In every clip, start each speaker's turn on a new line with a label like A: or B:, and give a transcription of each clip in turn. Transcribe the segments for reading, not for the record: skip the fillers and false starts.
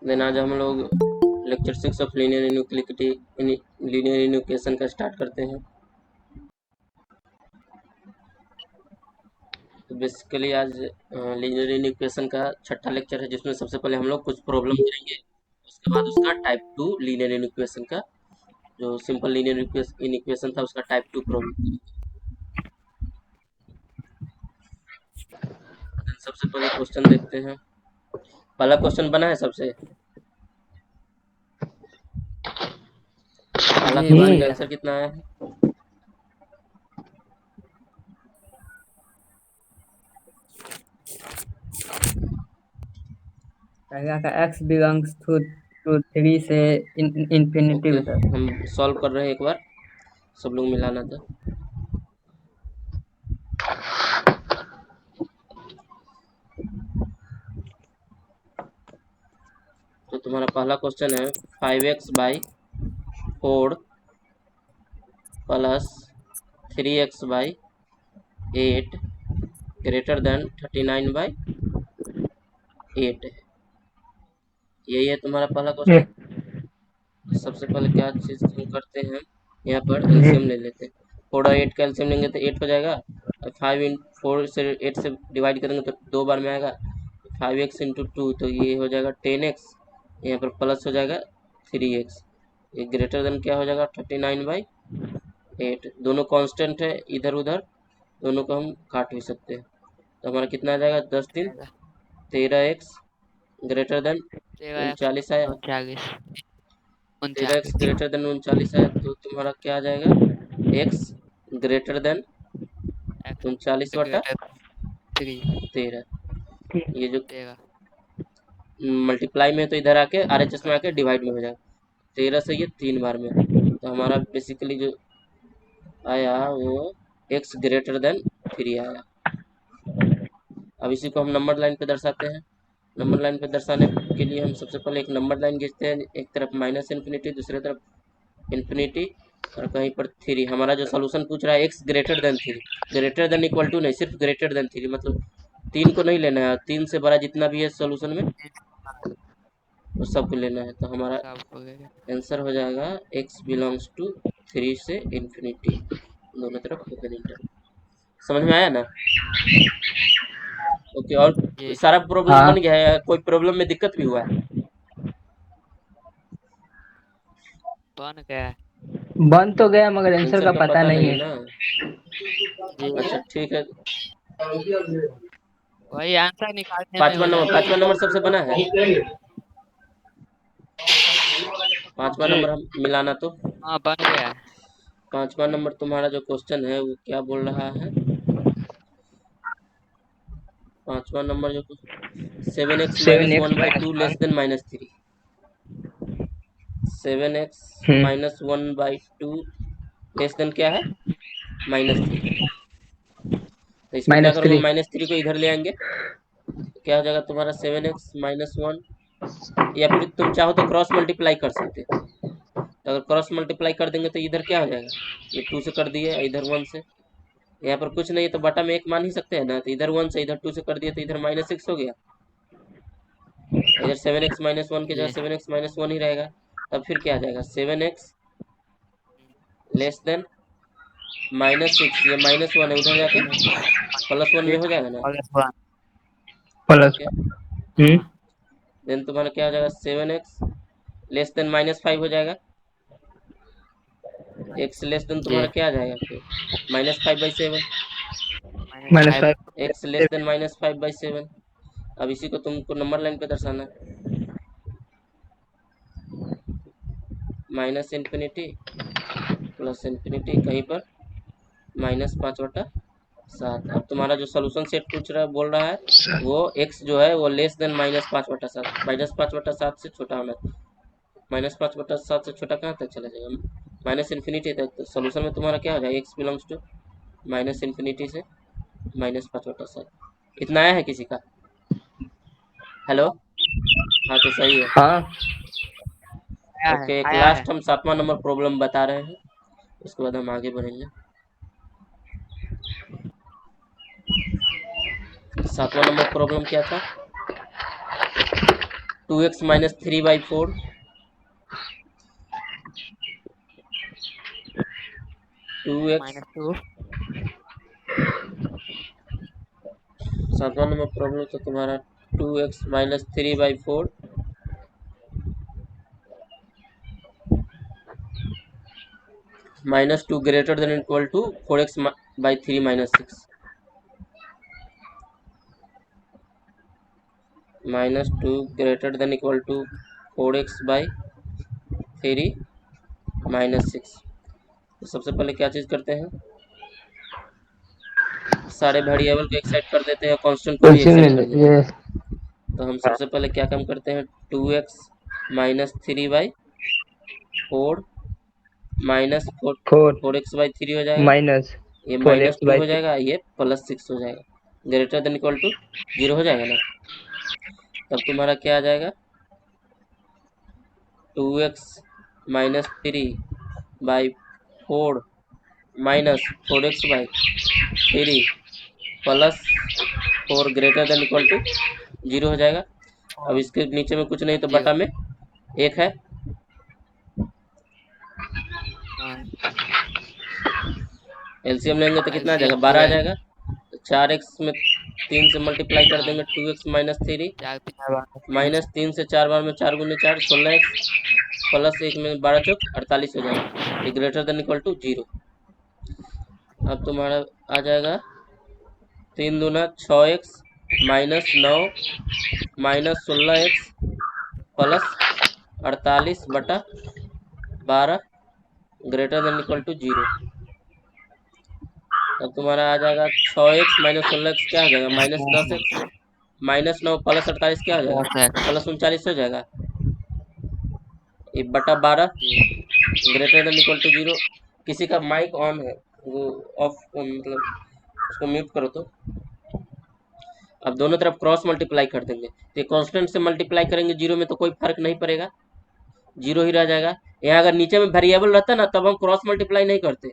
A: Then आज हम लोग लेक्चर 6 ऑफ लीनियर इन्यूक्लिएशन का स्टार्ट करते हैं। तो बेसिकली आज लीनियर इन्यूक्लिएशन का छठा लेक्चर है, जिसमें सबसे पहले हम लोग कुछ प्रॉब्लम करेंगे। उसके बाद उसका टाइप 2 लीनियर इन्यूक्लिएशन का, जो सिंपल लीनियर इन्यूक्लिएशन था, उसका टाइप 2 प्रॉब्लम करेंगे। सबसे पहले क्वेश्चन देखते हैं। पहला क्वेश्चन बना है सबसे। पहला क्वेश्चन का आंसर कितना आया है?
B: x बिलोंग्स टू 3 से इंफिनिटी
A: ओके, हम सॉल्व कर रहे हैं, एक बार सब लोग मिलाना था। तो तुम्हारा पहला क्वेश्चन है 5x/4 plus 3x/8 greater than 39/8 है। यही है तुम्हारा पहला क्वेश्चन। सबसे पहले क्या चीज हम करते हैं, यहाँ पर एलसीएम ले लेते हैं। 4 और 8 का एलसीएम लेंगे तो 8 हो जाएगा, और 4 से 8 से डिवाइड करेंगे तो 2 बार में आएगा। 5x इंटू 2 तो ये हो जाएगा 10x, यहाँ पर प्लस हो जाएगा 3x। ये ग्रेटर देन क्या हो जाएगा 39/8। दोनों कांस्टेंट है, इधर उधर दोनों को हम काट भी सकते हैं। तो हमारा कितना आ जाएगा 10 3 13x ग्रेटर देन 39 आया। 13x ग्रेटर देन 39 आया, तो तुम्हारा क्या आ जाएगा x ग्रेटर देन 39/13। ये जो मल्टीप्लाई में तो इधर आके RHS में आके डिवाइड में हो जाएगा। 13 से ये 3 बार में, तो हमारा बेसिकली जो आया वो x ग्रेटर देन 3 आया। अब इसी को हम नंबर लाइन पे दर्शाते हैं। नंबर लाइन पे दर्शाने के लिए हम सबसे पहले एक नंबर लाइन खींचते हैं, एक तरफ -इन्फिनिटी, दूसरी तरफ इन्फिनिटी, और कहीं पर 3। हमारा जो सोल्यूशन पूछ रहा है x greater than 3, greater than equal to नहीं, सिर्फ ग्रेटर देन 3, मतलब 3 को नहीं लेना है, 3 से बड़ा जितना भी है सोल्यूशन में वो सबको लेना है। तो हमारा आंसर हो जाएगा x बिलोंग्स टू 3 से इन्फिनिटी, दोनों तरफ ओपन इंटर। समझ में आया ना? ओके, और सारा प्रॉब्लम बन गया है? कोई प्रॉब्लम में दिक्कत भी हुआ है?
B: बन तो गया मगर आंसर का पता नहीं है
A: ना। अच्छा ठीक है,
C: वही आंसर निकालने में
A: पांचवा
C: हो जाएगा।
A: नंबर सबसे बना है। पांचवा नंबर हम मिलाना तो।
C: हाँ बन गया है।
A: पांचवा नंबर तुम्हारा जो क्वेश्चन है वो क्या बोल रहा है? पांचवा नंबर जो 7x - 1/2 less than -3। 7x - 1/2 less than क्या है -3। तो इसको क्या करोगे, -3 को इधर ले आएंगे तो क्या हो जाएगा तुम्हारा 7x - 1, या फिर तुम चाहो तो क्रॉस मल्टीप्लाई कर सकते हो। तो अगर क्रॉस मल्टीप्लाई कर देंगे तो इधर क्या हो जाएगा, ये 2 से कर दिए, इधर 1 से, यहाँ पर कुछ नहीं है तो बटा में 1 मान ही सकते हैं ना। तो इधर 1 से इधर 2 से कर दिए तो इधर -6 हो गया, इधर 7x - 1 की जगह 7x - 1 ही रहेगा। तब फिर क्या आ जाएगा 7x लेस देन -6, ये -1 है, उधर जाके +1 में हो जाएगा ना। ओके, देन तुम्हारा क्या हो जाएगा 7x लेस देन -5 हो जाएगा। x लेस देन तुम्हारा क्या आ जाएगा फिर -5/7, x लेस देन -5/7। अब इसी को तुमको नंबर लाइन पे दर्शाना है, -इन्फिनिटी प्लस इन्फिनिटी, कहीं पर -5/7। अब तुम्हारा जो सोल्यूशन सेट पूछ रहा है, बोल रहा है वो x जो है वो लेस देन -5/7, -5/7 से छोटा होना। -5/7 से छोटा कहाँ तक चला जाएगा, -इन्फिनिटी तक। तो सोल्यूशन में तुम्हारा क्या हो जाएगा, x बिलोंग्स टू -इन्फिनिटी से -5/7। इतना आया है किसी का? हेलो, हाँ तो सही है। ओके, एक लास्ट हम 7वां नंबर प्रॉब्लम बता रहे हैं, उसके बाद हम आगे बढ़ेंगे। 7वां नंबर प्रॉब्लम क्या था, 2x माइनस 3/4 2x
C: -2
A: सातवां नंबर प्रॉब्लम तो तुम्हारा 2x minus 3/4 -2 greater than equal to 4x/3 - 6 -2 greater than equal to 4x/3 - 6। तो सबसे पहले क्या चीज करते हैं, सारे वेरिएबल को एक साइड कर देते हैं, कांस्टेंट को भी एक साइड कर देते हैं। तो हम सबसे पहले क्या काम करते हैं, 2x माइनस 3/4 माइनस 4x/3 हो जाएगा,
B: माइनस
A: ये -2 हो
B: 4x/3
A: जाएगा, ये +6 हो जाएगा, ग्रेटर देन इक्वल टू 0 हो जाएगा ना। तब तुम्हारा क्या आ जाएगा, 2x minus 3/4 minus 4x/3 +4 greater than equal to 0 हो जाएगा। अब इसके नीचे में कुछ नहीं तो बटा में 1 है, एलसीएम लेंगे तो कितना आ जाएगा, 12 आ जाएगा। तो 4x में 3 से मल्टीप्लाई कर देंगे, 2x माइनस 3 माइनस 3 से 4 बार में 4 × 4 16x प्लस 1 में 12 चौक 48 हो जाएगा, ये ग्रेटर देन इक्वल टू 0। अब तुम्हारा आ जाएगा 3 दूना 6x -9 -16x plus 48/12 greater than equal to 0। तब तुम्हारा आ जाएगा 6x -16x क्या हो जाएगा, -10x -9 प्लस 48 क्या हो जाएगा, +39 हो जाएगा, ये बटा 12 ग्रेटर देन इक्वल टू 0। किसी का माइक ऑन है वो ऑफ, मतलब उसको म्यूट करो। तो अब दोनों तरफ क्रॉस मल्टीप्लाई कर देंगे, तो कांस्टेंट से मल्टीप्लाई करेंगे 0 में तो कोई फर्क नहीं पड़ेगा, 0 ही रह जाएगा। यहाँ अगर नीचे में वेरिएबल रहता ना तब हम क्रॉस मल्टीप्लाई नहीं करते,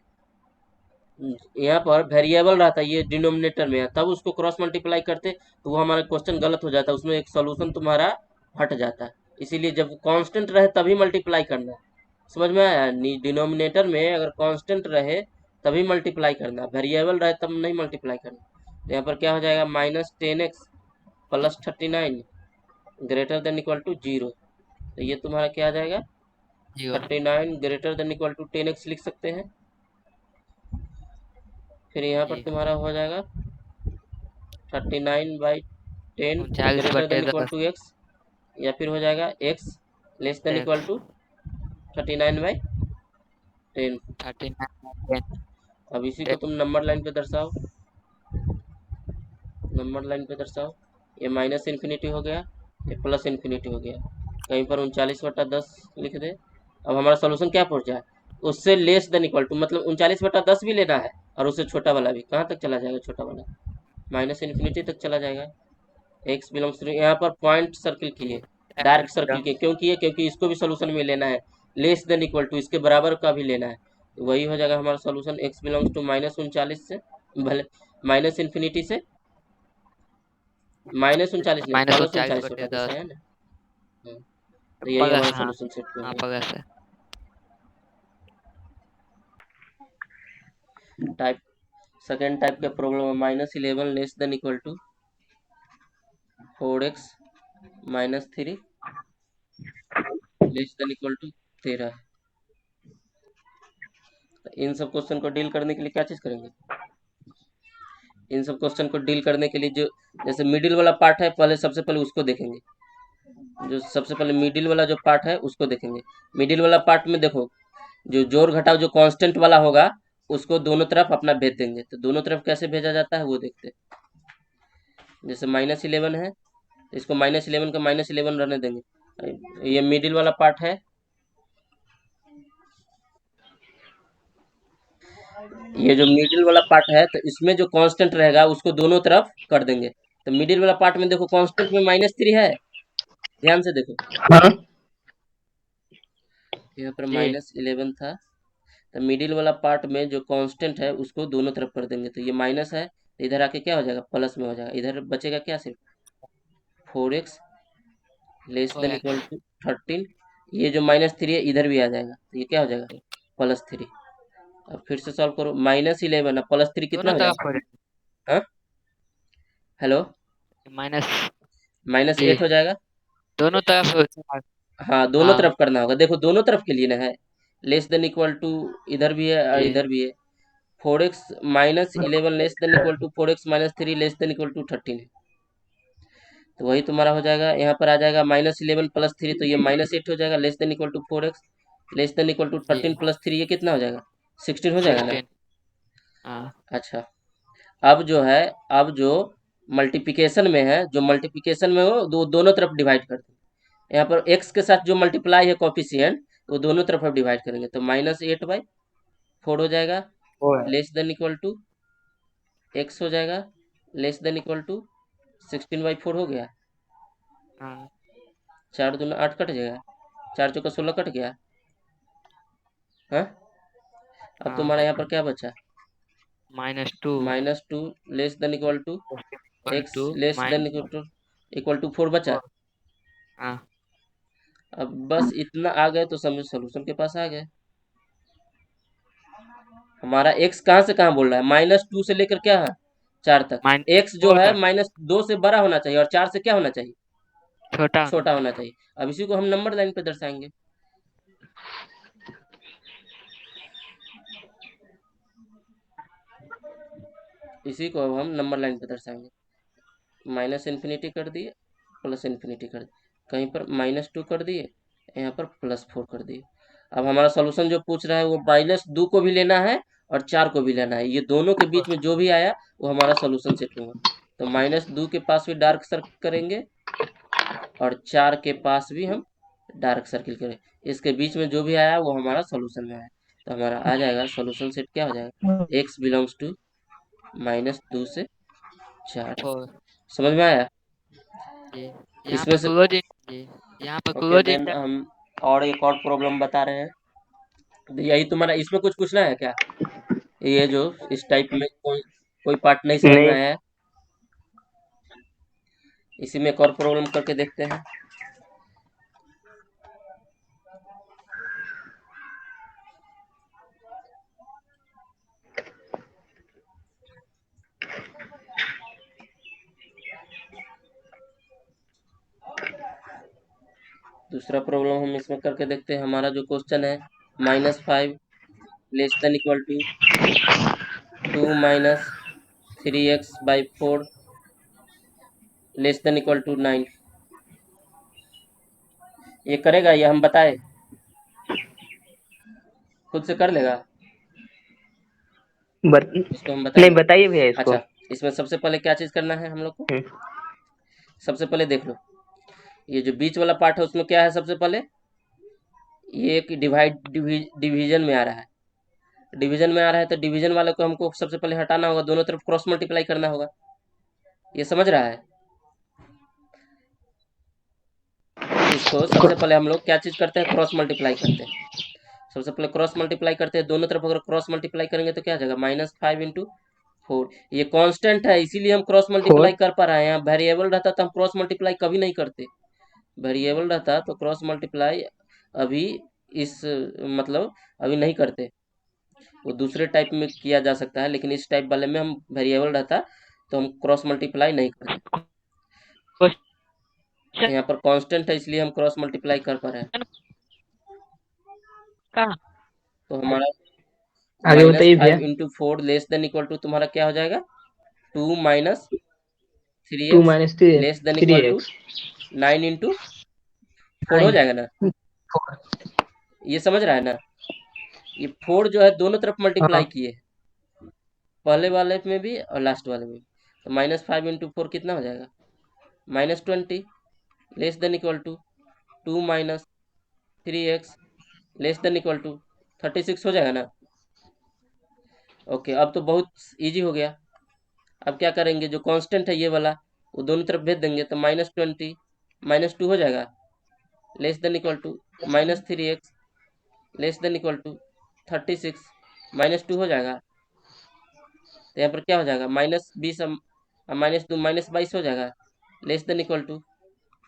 A: यहाँ पर वेरिएबल रहता ये डिनोमिनेटर में है तब उसको क्रॉस मल्टीप्लाई करते, तो वो हमारा क्वेश्चन गलत हो जाता है, उसमें एक सोल्यूशन तुम्हारा हट जाता है। इसीलिए जब कांस्टेंट रहे तभी मल्टीप्लाई करना है, समझ में आया। डिनोमिनेटर में अगर कांस्टेंट रहे तभी मल्टीप्लाई करना, वेरिएबल रहे तब नहीं मल्टीप्लाई करना। तो यहाँ पर क्या हो जाएगा, -10x + 39 greater than equal to 0। तो ये तुम्हारा क्या आ जाएगा, 39 greater than equal to 10x लिख सकते हैं। फिर यहाँ पर तुम्हारा हो जाएगा 39/10 greater than equal to x, या फिर हो जाएगा x less than equal to 39/10। अब इसी को तुम नंबर लाइन पे दर्शाओ, नंबर लाइन पे दर्शाओ, ये -∞ हो गया, ये +∞ हो गया, कहीं पर 39/10 लिख दे। अब हमारा सोल्यूशन क्या पहुंचा है, उससे लेस देन इक्वल टू, मतलब 39/10 भी लेना है और उससे छोटा वाला भी। कहाँ तक चला जाएगा छोटा वाला, -∞ तक चला जाएगा। x बिलोंग्स टू, यहाँ पर पॉइंट सर्किल किए, डार्क सर्किल किए, क्यों किए, क्योंकि इसको भी सोल्यूशन में लेना है, लेस देन इक्वल टू इसके बराबर का भी लेना है। तो वही हो जाएगा हमारा सोल्यूशन, x बिलोंग्स टू -39 से, भले -∞ से -39 नहीं +39/10 है ना। तो यही हमारा सोल्यूशन सेट हो गया। टाइप सेकेंड टाइप का प्रॉब्लम है, -11 less than equal to 4x - 3 less than equal to 13। इन सब क्वेश्चन को डील करने के लिए क्या चीज करेंगे, इन सब क्वेश्चन को डील करने के लिए जो जैसे मिडिल वाला पार्ट है, पहले सबसे पहले उसको देखेंगे। जो सबसे पहले मिडिल वाला जो पार्ट है उसको देखेंगे। मिडिल वाला पार्ट में देखो, जो जोड़ घटाव जो कांस्टेंट वाला होगा उसको दोनों तरफ अपना भेज देंगे। तो दोनों तरफ कैसे भेजा जाता है वो देखते हैं। जैसे -11 है, इसको -11 का -11 रहने देंगे। ये मिडिल वाला पार्ट है, ये जो मिडिल वाला पार्ट है तो इसमें जो कांस्टेंट रहेगा उसको दोनों तरफ कर देंगे। तो मिडिल वाला पार्ट में देखो कांस्टेंट में -3 है, ध्यान से देखो, यहाँ पर -11 था। तो मिडिल वाला पार्ट में जो कांस्टेंट है उसको दोनों तरफ कर देंगे। तो ये माइनस है, तो इधर आके क्या हो जाएगा, प्लस में हो जाएगा। इधर बचेगा क्या, सिर्फ 4x less than equal to 13, ये जो -3 है इधर भी आ जाएगा, तो ये क्या हो जाएगा +3। अब फिर से सॉल्व करो, -11 और +3 कितना
C: दोनों
A: हो
C: तरफ
A: जाएगा?
C: हो रहे
A: हाँ हेलो,
C: माइनस जी
A: -8 हो जाएगा।
C: दोनों तरफ हो-
A: हाँ दोनों
C: हाँ
A: तरफ करना होगा, देखो दोनों तरफ के लिए ना है। लेस देन इक्वल टू इधर भी है और
C: जी
A: इधर भी है। 4x -11 less than equal to 4x -3 less than equal to 13 है। तो वही तुम्हारा हो जाएगा, यहाँ पर आ जाएगा -11 + 3, तो ये -8 हो जाएगा। Less than equal to 4x less than equal to
C: जी
A: 13 + 3, ये कितना हो जाएगा 16 हो जाएगा ना।
C: 16 हाँ
A: अच्छा, अब जो है, अब जो मल्टीप्लिकेशन में है, जो मल्टीप्लिकेशन में हो दोनों तरफ डिवाइड कर दो। यहाँ पर x के साथ जो मल्टीप्लाई है कॉफिशिएंट, वो दोनों तरफ अब डिवाइड करेंगे, तो -8/4 हो जाएगा।
B: वो है
A: less than equal to x हो जाएगा, लेस देन इक्वल टू 16/4 हो गया।
C: हाँ
A: 4 दूना 8 कट जाएगा, 4 चौका 16 कट गया। हाँ, अब
C: हाँ
A: तुम्हारा यहाँ पर क्या बचा,
C: -2
A: -2 less than equal to x
C: to
A: less than equal to 4 बचा।
C: हाँ
A: अब बस इतना आ गए तो समझो सोल्यूशन के पास आ गए। हमारा x कहाँ से कहाँ बोल रहा है, -2 से लेकर क्या है 4 तक। x जो
C: -4
A: है
C: तक
A: -2 से बड़ा होना चाहिए और 4 से क्या होना चाहिए,
C: छोटा होना
A: छोटा होना
C: चाहिए
A: चाहिए। अब इसी को हम नंबर लाइन पे दर्शाएंगे। इसी को अब हम नंबर लाइन पे दर्शाएंगे। -∞ कर दिए, +∞ कर दिए, कहीं पर -2 कर दिए, यहाँ पर +4 कर दिए। अब हमारा सॉल्यूशन जो पूछ रहा है वो -2 को भी लेना है और 4 को भी लेना है। ये दोनों के बीच में जो भी आया वो हमारा सॉल्यूशन सेट होगा। तो -2 के पास भी डार्क सर्कल करेंगे और 4 के पास भी हम डार्क सर्किल करें। इसके बीच में जो भी आया वो हमारा सॉल्यूशन में आया। तो हमारा आ जाएगा सॉल्यूशन सेट, क्या हो जाएगा, x बिलोंग्स टू -2 से 4।
C: 4
A: समझ में आया?
C: जी यहाँ
A: इसमें
C: पर
A: से
C: क्लोज जी यहाँ पर
A: ओके,
C: क्लोज
A: देन हम और एक और प्रॉब्लम बता रहे हैं। तो यही तुम्हारा, इसमें कुछ पूछना है क्या, ये जो इस टाइप में कोई पार्ट नहीं समझ में
B: नहीं।
A: आया है? इसी में एक और प्रॉब्लम करके देखते हैं। दूसरा प्रॉब्लम हम इसमें करके देखते हैं। हमारा जो क्वेश्चन है, -5 less than equal to 2 -3x/4 less than equal to 9। ये करेगा, ये हम बताए, खुद से कर लेगा,
B: बत,
A: इसको हम
B: नहीं
A: बताएं।
B: बताइए भैया इसको।
A: अच्छा, इसमें सबसे पहले क्या चीज करना है हम लोग को,
B: हम्म,
A: सबसे पहले देख लो, ये जो बीच वाला पार्ट है उसमें क्या है, सबसे पहले ये एक डिवीजन में आ रहा है। डिवीजन में आ रहा है तो डिवीजन वाले को हमको सबसे पहले हटाना होगा, दोनों तरफ क्रॉस मल्टीप्लाई करना होगा। ये समझ रहा है? इसको सबसे पहले हम लोग क्या चीज करते हैं, क्रॉस मल्टीप्लाई करते हैं। सबसे पहले क्रॉस मल्टीप्लाई करते हैं, दोनों तरफ अगर क्रॉस मल्टीप्लाई करेंगे तो क्या आ जाएगा, -5 × 4। ये कांस्टेंट है इसीलिए हम क्रॉस मल्टीप्लाई
B: 4
A: कर पा रहे हैं। वेरिएबल रहता तो हम क्रॉस मल्टीप्लाई कभी नहीं करते। वेरिएबल रहता तो क्रॉस मल्टीप्लाई अभी इस मतलब अभी नहीं करते। वो दूसरे टाइप में किया जा सकता है, लेकिन इस टाइप वाले में हम वेरिएबल रहता तो हम क्रॉस मल्टीप्लाई नहीं करते।
C: क्वेश्चन
A: यहाँ पर कांस्टेंट है इसलिए हम क्रॉस मल्टीप्लाई कर पा रहे हैं।
C: कहाँ
A: तो हमारा
B: आगे बताइए भैया।
A: -5 × 4 लेस देन इक्वल टू तुम्हारा क्या हो जाएगा, 2
B: 2
A: -3x less than
B: three
A: equal to
B: x
A: 9 × 4 हो
B: 9
A: जाएगा ना।
B: 4
A: ये समझ रहा है ना, ये 4 जो है दोनों तरफ मल्टीप्लाई
B: हाँ
A: किए, पहले वाले में भी और लास्ट वाले में भी। तो -5 × 4 कितना हो जाएगा, -20 less than equal to 2 -3x less than equal to 36 हो जाएगा ना। ओके, अब तो बहुत इजी हो गया। अब क्या करेंगे, जो कांस्टेंट है ये वाला वो दोनों तरफ भेज देंगे, तो -20 -2 हो जाएगा less than equal to -3x less than equal to 36 -2 हो जाएगा। तो यहाँ पर क्या हो जाएगा, -20 -2 -22 हो जाएगा less than equal to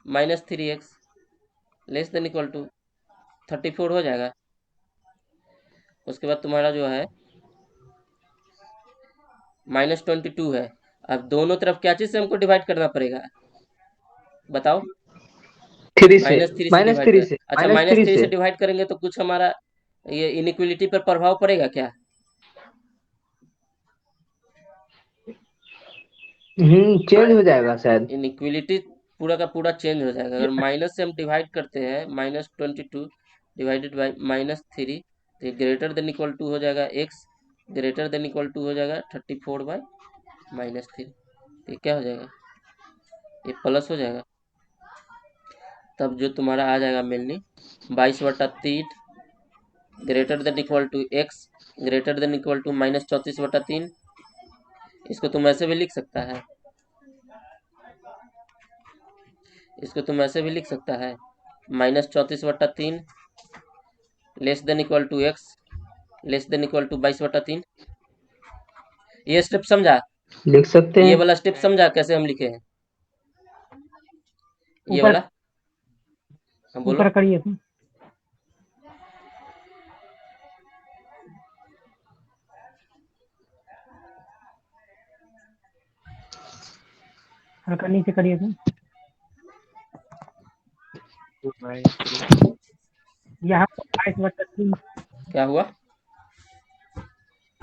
A: -3x less than equal to 34 हो जाएगा। उसके बाद तुम्हारा जो है -22 है। अब दोनों तरफ क्या चीज से हमको डिवाइड करना पड़ेगा, बताओ?
B: 3 से,
A: -3 से
B: माइनस
A: डिवाइड
B: थ्री
A: कर,
B: से,
A: अच्छा
B: माइनस थ्री
A: -3 से
B: से।
A: डिवाइड करेंगे तो कुछ हमारा ये इनइक्वलिटी पर प्रभाव पड़ेगा क्या?
B: चेंज हो जाएगा शायद।
A: इनइक्वलिटी पूरा का पूरा चेंज हो जाएगा। अगर माइनस से हम डिवाइड करते हैं, -22 डिवाइडेड बाई -3, तो ये ग्रेटर देन इक्वल टू हो जाएगा x greater than equal to हो जाएगा 34/-3। ये क्या हो जाएगा, ये प्लस हो जाएगा। तब जो तुम्हारा आ जाएगा mainly 22/3 greater than equal to x greater than equal to -34/3। इसको तुम ऐसे भी लिख सकता है, इसको तुम ऐसे भी लिख सकता है -34/3 less than equal to x less than equal to 22/3। ये स्टेप समझा?
B: लिख सकते
A: ये
B: हैं।
A: वाला स्टेप समझा कैसे हम लिखे हैं? ये वाला हम बोलो।
D: ऊपर करिए तो। हल्का नीचे करिए तो। यहाँ 22/3
A: क्या हुआ?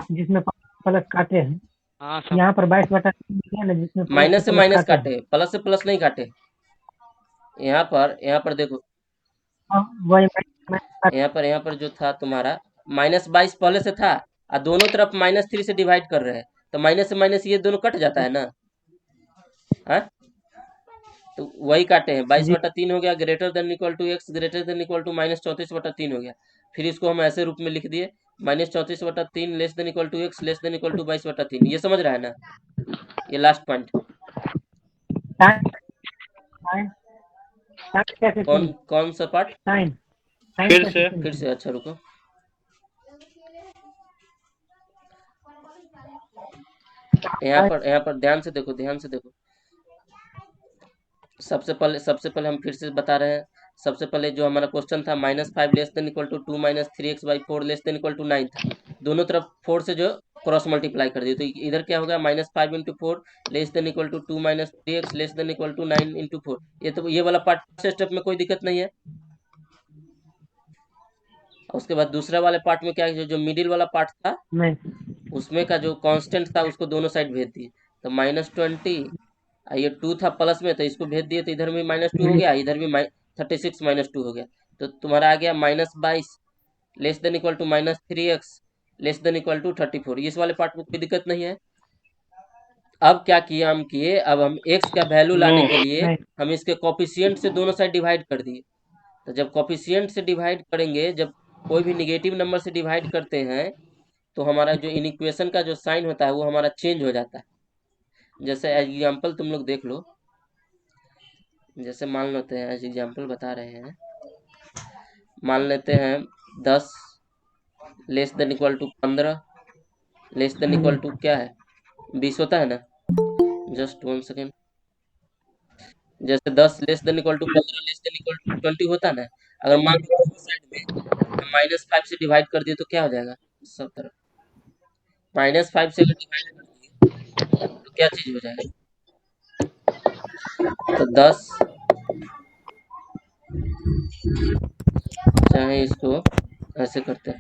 D: जिसमें प्लस काटे हैं,
C: हाँ सब
D: यहाँ पर 22/3 लिखे हैं ना, जिसमें
A: माइनस से माइनस
D: काटे हैं।
A: काटे, प्लस से प्लस नहीं काटे। यहाँ पर देखो,
D: हाँ, वही मैं
A: यहाँ पर जो था तुम्हारा -22 पहले से था और दोनों तरफ -3 से डिवाइड कर रहे हैं, तो माइनस से माइनस ये दोनों कट जाता है ना। हाँ, तो वही काटे हैं। 22/3 हो गया greater than equal to x greater than equal to -34/3 हो गया। फिर इसको हम ऐसे रूप में लिख दिए -34/3 less than equal to x less than equal to 22/3। ये समझ रहा है ना? ये लास्ट पॉइंट कौन सा पार्ट?
D: साइन
B: फिर से
A: फिर से, अच्छा रुको। यहाँ पर ध्यान से देखो, ध्यान से देखो। सबसे पहले हम फिर से बता रहे हैं। सबसे पहले जो हमारा क्वेश्चन था -5 less than equal to 2 - 3x/4 less than equal to 9 था। दोनों तरफ 4 से जो क्रॉस मल्टीप्लाई कर दिए, तो इधर क्या होगा -5 × 4 less than equal to 2 - 3x less than equal to 9 × 4। ये तो ये वाला पार्ट से स्टेप में कोई दिक्कत नहीं है। उसके बाद दूसरा वाले पार्ट में क्या है, जो मिडिल वाला पार्ट था
D: नहीं,
A: उसमें का जो कांस्टेंट था उसको दोनों साइड भेज दिए। तो -20 ये 2 था प्लस में, तो इसको भेज दिए, तो इधर भी -2 हो गया, इधर भी 36 -2 हो गया। तो तुम्हारा आ गया -22 less than equal to -3x less than equal to 34। इस वाले पार्ट में कोई दिक्कत नहीं है। अब क्या किया हम किए, अब हम x का वैल्यू लाने के लिए
D: नहीं,
A: हम इसके कोफिशिएंट से दोनों साइड डिवाइड कर दिए। तो जब कोफिशिएंट से डिवाइड करेंगे, जब कोई भी निगेटिव नंबर से डिवाइड करते हैं, तो हमारा जो इन इक्वेशन का जो साइन होता है वो हमारा चेंज हो जाता है। जैसे एग्जाम्पल तुम लोग देख लो, जैसे मान लेते हैं, एज एग्जाम्पल बता रहे हैं, मान लेते हैं 10 less than equal to 15 less than equal to क्या है 20 होता है ना। Just 1 second. जैसे 10 less than equal to 15 less than equal to 20 होता है ना। अगर मान लो साइड में हम -5 से डिवाइड कर दिए तो क्या हो जाएगा, सब तरफ -5 से अगर डिवाइड कर दिए तो क्या चीज हो जाएगा, तो 10 चाहे इसको ऐसे करते हैं,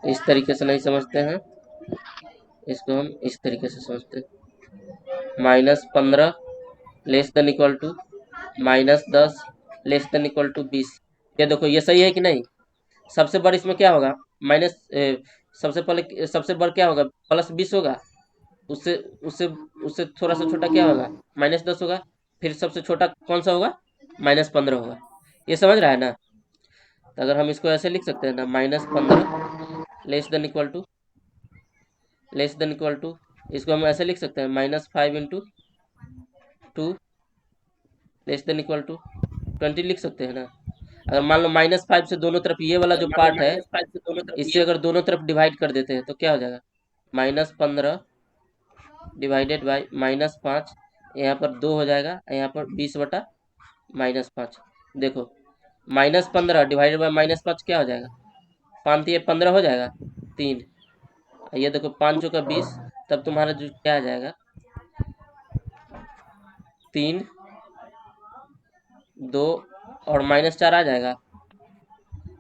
A: इस तरीके से नहीं समझते हैं, इसको हम इस तरीके से समझते हैं। -15 less than equal to -10 less than equal to 20। ये देखो, ये सही है कि नहीं? सबसे बड़ इसमें क्या होगा, माइनस सबसे बड़ क्या होगा, +20 होगा। उससे उससे उससे थोड़ा सा छोटा क्या होगा, -10 होगा। फिर सबसे छोटा कौन सा होगा, -15 होगा। ये समझ रहा है ना? तो अगर हम इसको ऐसे लिख सकते हैं ना, -15 लेस देन इक्वल टू, इसको हम ऐसे लिख सकते हैं -5 × 2 लेस देन इक्वल टू 20 लिख सकते हैं ना। अगर मान लो -5 से दोनों तरफ ये वाला जो पार्ट है, इससे अगर दोनों तरफ डिवाइड कर देते हैं तो क्या हो जाएगा, -15 डिवाइडेड बाई -5, यहाँ पर 2 हो जाएगा, यहाँ पर 20/-5। देखो -15 डिवाइडेड बाई -5 क्या हो जाएगा, 5 ये 15 हो जाएगा, 3 ये देखो 5 चौका 20, तब तुम्हारा जो क्या आ जाएगा 3 2 और -4 आ जाएगा,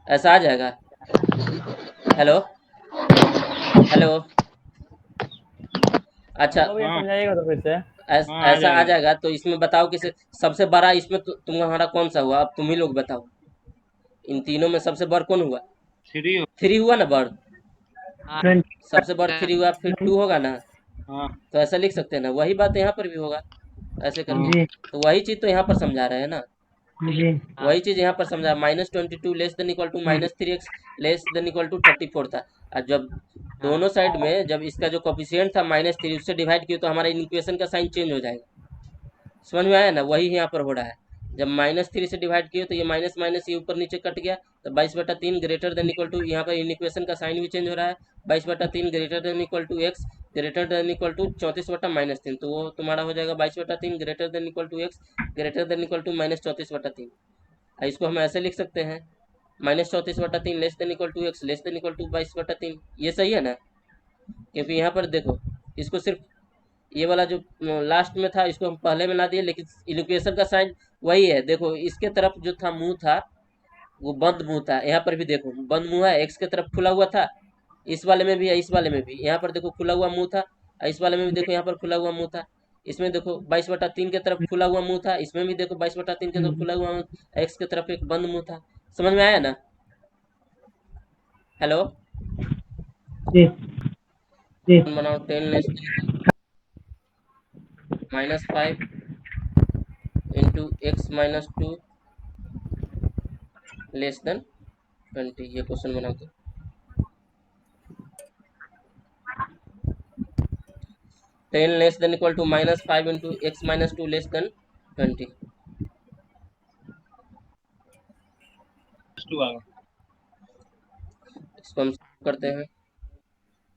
A: ऐसा आ जाएगा। हेलो हेलो अच्छा
E: समझाइएगा तो फिर से।
A: ऐसा आ जाएगा। तो इसमें बताओ कि सबसे बड़ा इसमें तुम्हारा कौन सा हुआ, अब तुम ही लोग बताओ, इन तीनों में सबसे बड़ कौन हुआ, 3 हुआ ना बड़, सबसे बड़ 3 हुआ, फिर 2 होगा ना, तो ऐसा लिख सकते हैं ना, वही बात यहाँ पर भी होगा ऐसे करके। तो वही चीज तो यहाँ पर समझा रहे हैं ना, वही चीज यहाँ पर समझा, -22 less than equal to -3x less than equal to 34 था। और जब दोनों साइड में जब इसका जो कोफिशिएंट था -3 उससे डिवाइड किया तो हमारा इक्वेशन का साइन चेंज हो जाएगा, समझ में आया ना, वही यहाँ पर हो रहा है। जब -3 से डिवाइड किए तो ये माइनस माइनस ये ऊपर नीचे कट गया, तो 22/3 ग्रेटर देन इक्वल टू, यहाँ पर इक्वेशन का साइन भी चेंज हो रहा है, 22/3 greater than equal to x greater than equal to 34/-3, तो वो तुम्हारा हो जाएगा 22/3 greater than equal to x greater than equal to -34/3। इसको हम ऐसे लिख सकते हैं -34/3 less than equal to x less than equal to 22/3, ये सही है ना, क्योंकि यहाँ पर देखो इसको सिर्फ ये वाला जो लास्ट में था इसको हम पहले में ला दिए, लेकिन इक्वेशन का साइन वही है। देखो इसके तरफ जो था मुंह था वो बंद मुंह था, यहाँ पर भी देखो बंद मुंह है, एक्स के तरफ खुला हुआ था, इस वाले में भी है, इस वाले में भी, यहाँ पर देखो खुला हुआ मुंह था, इस वाले में भी देखो यहाँ पर खुला हुआ मुंह था, इसमें देखो 22/3 के तरफ खुला हुआ मुंह था, इसमें भी देखो 22/3 के तरफ खुला हुआ मुंह, एक्स के तरफ एक बंद मुंह था, समझ में आया ना। हेलो बनाओ 10 less -5 into x -2 less than 20, ये क्वेश्चन बना दो। Ten less than equal to -5 into x -2 less than 20। इसको हम करते हैं,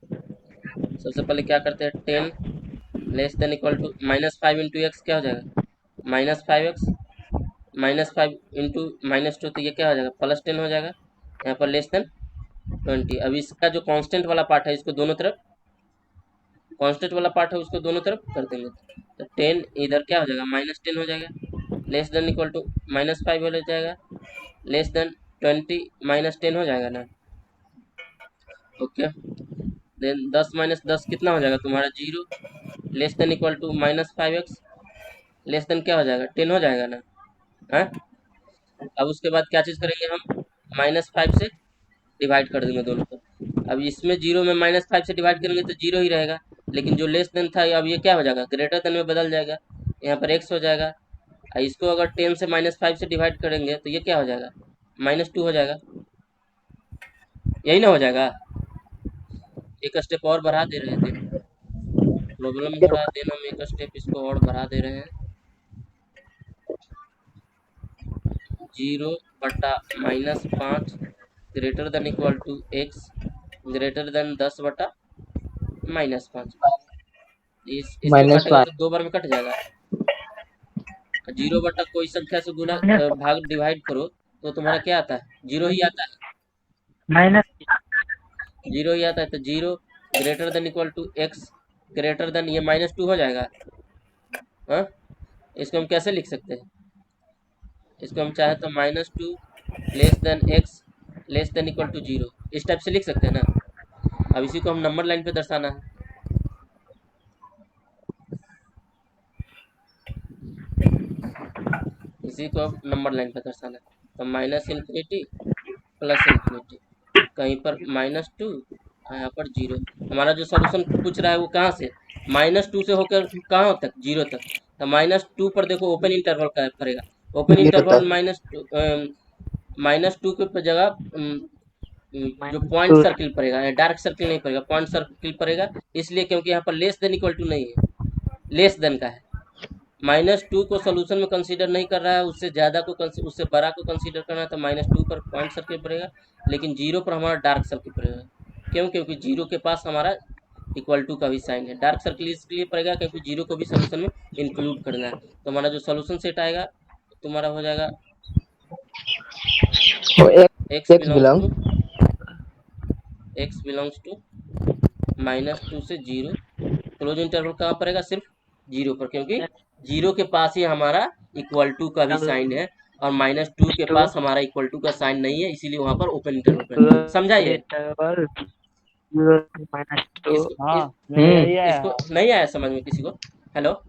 A: सबसे पहले क्या करते हैं, 10 less than equal to -5 into x क्या हो जाएगा, -5x -5 इंटू -2, तो ये क्या हो जाएगा +10 हो जाएगा, यहाँ पर लेस देन 20। अब इसका जो कांस्टेंट वाला पार्ट है इसको दोनों तरफ, कांस्टेंट वाला पार्ट है उसको दोनों तरफ कर देंगे, तो 10 इधर क्या हो जाएगा -10 हो जाएगा, लेस देन इक्वल टू -5 हो जाएगा, लेस देन 20 -10 हो जाएगा ना, ओके। देन 10 - 10 कितना हो जाएगा तुम्हारा 0, less than equal to -5x less than क्या हो जाएगा 10 हो जाएगा ना, है। अब उसके बाद क्या चीज़ करेंगे हम, -5 से डिवाइड कर देंगे दोनों को। अब इसमें 0 में -5 से डिवाइड करेंगे तो 0 ही रहेगा, लेकिन जो लेस देन था अब ये क्या हो जाएगा ग्रेटर देन में बदल जाएगा, यहाँ पर x हो जाएगा। इसको अगर 10 से -5 से डिवाइड करेंगे तो ये क्या हो जाएगा -2 हो जाएगा, यही ना हो जाएगा। एक स्टेप और बढ़ा दे रहे थे, प्रॉब्लम हो रहा है देना में, एक स्टेप इसको और बढ़ा दे रहे हैं, 0/-5 greater than equal to x greater than 10/-5। इसको काटेगा तो 2 बार में कट जाएगा, 0 बटा कोई संख्या से गुना भाग डिवाइड करो तो तुम्हारा क्या आता है 0 ही आता है, जीरो ही आता है, तो 0 greater than equal to x greater than ये -2 हो जाएगा। हाँ, इसको हम कैसे लिख सकते हैं, इसको हम चाहे तो -2 less than x less than equal to 0 इस टाइप से लिख सकते हैं ना। अब इसी को हम नंबर लाइन पे दर्शाना है, इसी को अब नंबर लाइन पे दर्शाना है, तो -∞ +∞, कहीं पर -2 यहाँ पर 0। हमारा जो सॉल्यूशन पूछ रहा है वो कहाँ से, -2 से होकर कहाँ तक 0 तक, तो -2 पर देखो ओपन इंटरवल का पड़ेगा, ओपन इंटरवल -2 के जगह जो पॉइंट सर्किल पड़ेगा, डार्क सर्किल नहीं पड़ेगा, पॉइंट सर्किल पड़ेगा, इसलिए क्योंकि यहाँ पर लेस देन इक्वल टू नहीं है, लेस देन का है, -2 को सोल्यूशन में कंसीडर नहीं कर रहा है, उससे ज़्यादा को उससे बड़ा को कंसीडर करना है, तो -2 पर पॉइंट सर्किल पड़ेगा, लेकिन 0 पर हमारा डार्क सर्किल पड़ेगा। क्यों, क्योंकि 0 के पास हमारा इक्वल टू का भी साइन है। डार्क सर्किल इसलिए पड़ेगा क्योंकि जीरो को भी सोल्यूशन में इंक्लूड करना है। तो हमारा जो सोल्यूशन सेट आएगा तुम्हारा हो जाएगा
B: तो
A: x
B: x belong
A: belongs to -2 से 0। क्लोज इंटरवल कहाँ पड़ेगा? सिर्फ 0 पर, क्योंकि 0 के पास ही हमारा इक्वल टू का भी साइन है और -2 के पास हमारा इक्वल टू का साइन नहीं है, इसीलिए वहां पर ओपन इंटरवल पर। समझाइए
C: इंटरवल 0 to -2
E: हाँ मुझे यही है।
A: इसको नहीं आया समझ में किसी को? हेलो,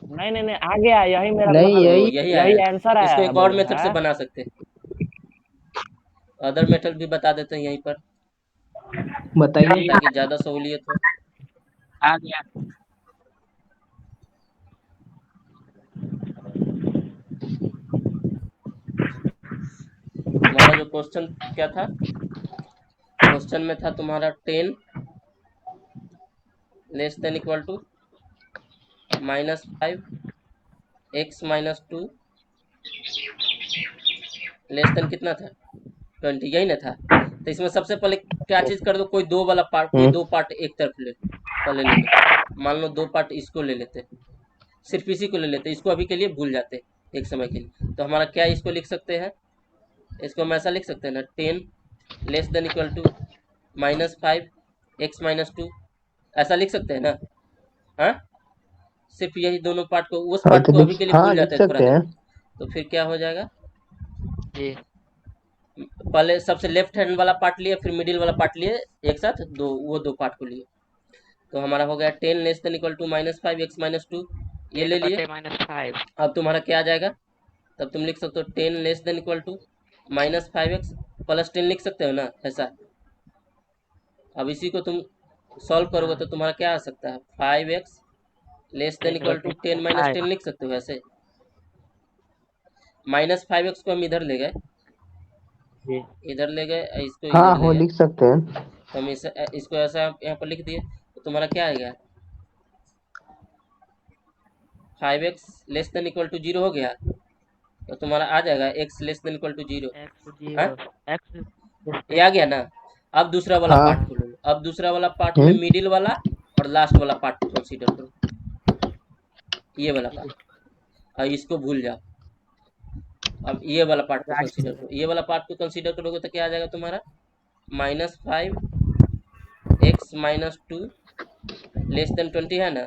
E: नहीं नहीं नहीं आ गया, यही मेरा
B: नहीं
A: यही
E: यही
A: आया।
E: आंसर आया
A: इसको
E: है
A: एक और
E: बोल
A: मेथड
E: रहा
A: से
E: है।
A: बना सकते हैं, अदर मेथड भी बता देते हैं यहीं पर
B: बताइए।
A: ताकि ज्यादा सहूलियत हो।
C: आ गया।
A: तुम्हारा जो क्वेश्चन क्या था? क्वेश्चन में था तुम्हारा 10 less than equal to -5 x -2 less than कितना था? 20, यही ना था? तो इसमें सबसे पहले क्या चीज कर दो, कोई दो वाला पार्ट, कोई दो पार्ट एक तरफ ले पहले ले लो। मान लो दो पार्ट इसको ले लेते, सिर्फ इसी को ले लेते, इसको अभी के लिए भूल जाते एक समय के लिए। तो हमारा क्या इसको लिख सकते हैं, इसको हम ऐसा लिख सकते हैं ना, 10 less than equal to -5 x -2, ऐसा लिख सकते हैं ना? हाँ, सिर्फ यही दोनों पार्ट को, उस पार्ट को अभी के लिए भूल
B: लिख
A: जाते हैं थोड़ा
B: सकते
A: देर।
B: हैं।
A: तो फिर क्या हो जाएगा,
C: जी
A: पहले सबसे लेफ्ट हैंड वाला पार्ट लिए, फिर मिडिल वाला पार्ट लिए एक साथ, वो दो पार्ट को लिए। तो हमारा हो गया 10 less than equal to -5 x -2, ये ले लिए।
C: -5
A: अब तुम्हारा क्या आ जाएगा, तब तुम लिख सकते हो 10 less than equal to -5x plus 10 लिख सकते हो ना, ऐसा। अब इसी को तुम सॉल्व करोगे तो तुम्हारा क्या आ सकता है, 5x less than equal to 10 -10 लिख सकते हो ऐसे। -5x को हम इधर ले गए,
C: जी
A: इधर ले गए, इसको
B: हाँ
A: इधर ले
B: हो
A: गए,
B: लिख सकते हैं।
A: तो हम इसको ऐसा यहाँ पर लिख दिए। तो तुम्हारा क्या आएगा, 5x less than equal to 0 हो गया, तो तुम्हारा आ जाएगा x less than equal to 0।
C: x
A: हाँ,
C: 0 x
A: ये आ गया ना? अब दूसरा वाला
B: हाँ।
A: पार्ट को लो। अब दूसरा वाला पार्ट में मिडिल वाला और लास्ट वाला पार्ट को कंसीडर करो, ये वाला पार्ट, और इसको भूल जाओ। अब ये वाला पार्ट को कंसीडर करो, ये वाला पार्ट को कंसीडर करोगे तो क्या आ जाएगा तुम्हारा, -5 x -2 लेस देन 20 है ना?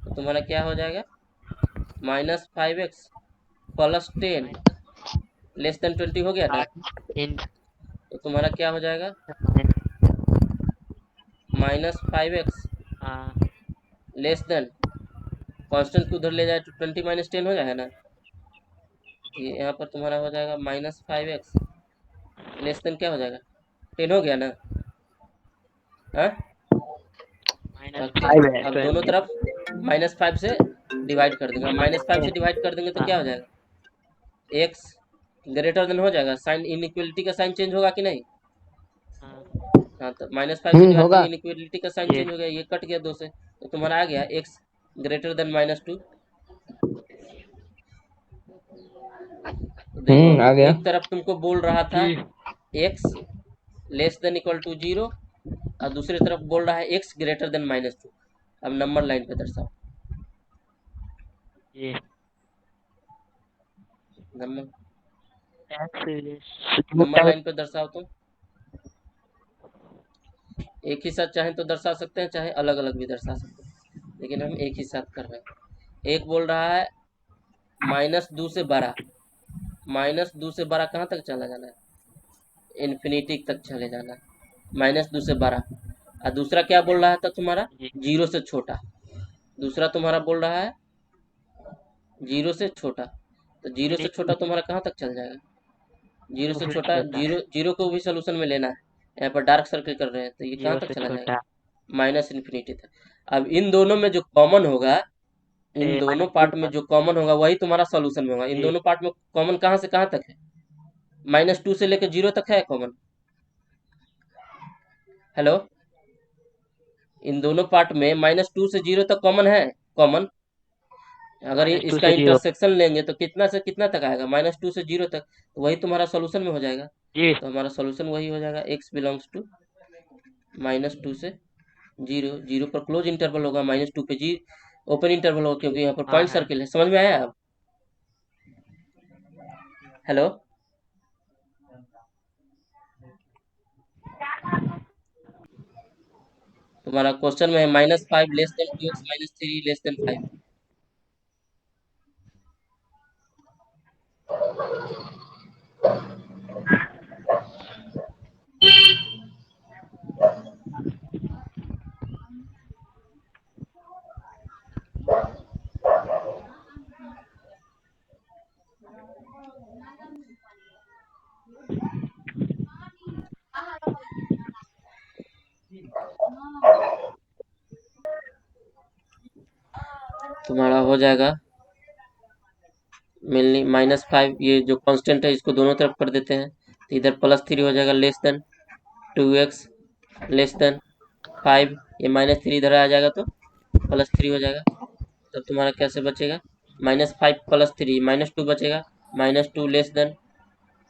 A: तो तुम्हारा क्या हो जाएगा, -5x प्लस 10 लेस देन 20 हो गया ना? तो तुम्हारा क्या हो जाएगा, -5x लेस देन, कांस्टेंट को उधर ले जाए तो 20 - 10 हो जाएगा ना? ये यहाँ पर तुम्हारा हो जाएगा -5x लेस देन क्या हो जाएगा, 10 हो गया ना? हाँ, अब दोनों तरफ -5 से डिवाइड कर देंगे। -5 से डिवाइड कर देंगे तो क्या हो जाएगा, x ग्रेटर देन हो जाएगा, साइन इनइक्वलिटी का साइन चेंज होगा कि नहीं? हाँ, तो -5 से डिवाइड
B: होगा।
A: करेंगे, इनइक्वलिटी का साइन चेंज हो गया, ये कट गया 2 से, तो तुम्हारा आ गया x ग्रेटर देन -2। देखो
B: आ गया।
A: एक तरफ तुमको बोल रहा था x less than equal to 0 और दूसरी तरफ बोल रहा है x ग्रेटर देन -2। अब नंबर लाइन पे दर्शाओ, नंबर लाइन पे दर्शाओ तुम। एक ही साथ चाहे तो दर्शा सकते हैं, चाहे अलग अलग भी दर्शा सकते हैं, लेकिन हम एक ही साथ कर रहे हैं। एक बोल रहा है -2 से बड़ा, -2 से बड़ा कहाँ तक चला जाना है, इन्फिनिटी तक चले जाना है, -2 से बड़ा। और दूसरा क्या बोल रहा था तुम्हारा, 0 से छोटा। दूसरा तुम्हारा बोल रहा है 0 से छोटा, तो 0 से छोटा तुम्हारा कहाँ तक चल जाएगा, 0 से छोटा, 0 को भी सोल्यूशन में लेना है। यहाँ पर डार्क सर्कल कर रहे हैं तो ये कहाँ तक चला जाएगा, -इन्फिनिटी तक। अब इन दोनों में जो कॉमन होगा, इन दोनों पार्ट में जो कॉमन होगा वही तुम्हारा सॉल्यूशन में होगा। इन दोनों पार्ट में कॉमन कहाँ से कहाँ तक है, -2 से लेकर 0 तक है कॉमन। हेलो, इन दोनों पार्ट में -2 से 0 तक कॉमन है, कॉमन। अगर इसका इंटरसेक्शन लेंगे तो कितना से कितना तक आएगा, -2 से 0 तक, तो वही तुम्हारा सॉल्यूशन में हो जाएगा। तो हमारा सॉल्यूशन वही हो जाएगा, x बिलोंग्स टू -2 से जीरो जीरो पर क्लोज इंटरवल होगा, -2 पे जी ओपन इंटरवल होगा, क्योंकि यहाँ पर
C: हाँ
A: पॉइंट
C: है।
A: सर्किल है। समझ में आया अब? हेलो, तुम्हारा क्वेश्चन में है -5 less then 2x -3 less then 5। तुम्हारा हो जाएगा मेनली -5, ये जो कांस्टेंट है इसको दोनों तरफ कर देते हैं, तो इधर +3 हो जाएगा less then 2x less than 5, ये -3 इधर आ जाएगा तो +3 हो जाएगा। तब तुम्हारा कैसे बचेगा? -5 +3 -2 बचेगा, -2 less then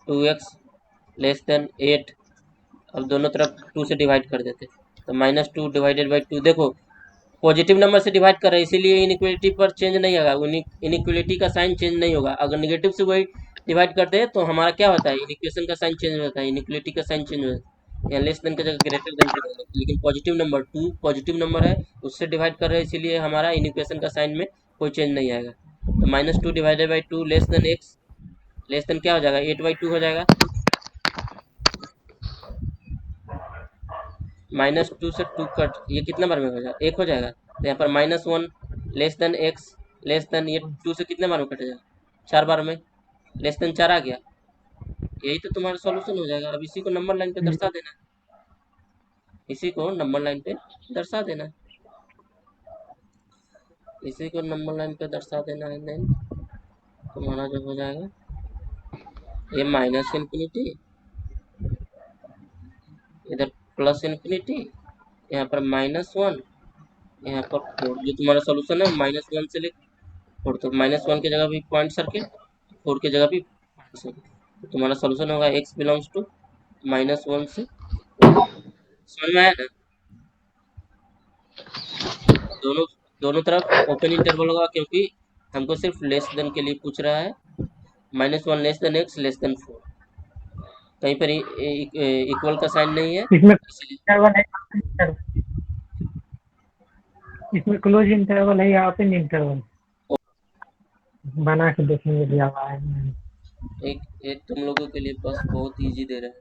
A: 2x less than 8। अब दोनों तरफ 2 से डिवाइड कर देते, तो -2 डिवाइडेड बाई 2। देखो पॉजिटिव नंबर से डिवाइड कर रहे हैं, इसीलिए इनइक्वलिटी पर चेंज नहीं होगा, इनइक्वलिटी का साइन चेंज नहीं होगा। अगर नेगेटिव से वही डिवाइड करते हैं तो हमारा क्या होता है, इक्वेशन का साइन चेंज होता है, इनइक्वलिटी का साइन चेंज होता है। यहाँ लेस देन की जगह ग्रेटर देन की जगह, लेकिन पॉजिटिव नंबर 2 पॉजिटिव नंबर है, उससे डिवाइड कर रहे हैं, इसीलिए हमारा इक्वेशन का साइन में कोई चेंज नहीं आएगा। तो -2 divided by 2 less than x less than क्या हो जाएगा, 8/2 हो जाएगा। -2 से 2 कट, ये कितना बार में हो जाएगा, 1 हो जाएगा। तो यहाँ पर -1 less than x less then, ये 2 से कितने बार में कटेगा, 4 बार में, लेस देन 4 आ गया। यही तो तुम्हारा सॉल्यूशन हो जाएगा। अब इसी को नंबर लाइन पे दर्शा देना, इसी को नंबर लाइन पे दर्शा देना, इसी को नंबर लाइन पे दर्शा देना है। देन तुम्हारा जो हो जाएगा ये -इन्फिनिटी, इधर +इन्फिनिटी, यहाँ पर -1, यहाँ पर 4। जो तुम्हारा सॉल्यूशन है -1 से लेकर 4, तो -1 की जगह भी पॉइंट सर्किल, 4 की जगह भी पॉइंट सर्किल, तो तुम्हारा सॉल्यूशन होगा x बिलोंग्स टू -1 से 4। समझ में आया ना? दोनों दोनों तरफ ओपन इंटरवल होगा, क्योंकि हमको सिर्फ लेस देन के लिए पूछ रहा है। -1 less than x less then 4, कहीं पर इक्वल का साइन नहीं है,
D: इसमें
A: इसलिए
D: इंटरवल है, इसमें क्लोज इंटरवल है या ओपन इंटरवल? बना के देखेंगे दिया हुआ है।
A: एक एक तुम लोगों के लिए बस बहुत इजी दे रहे हैं।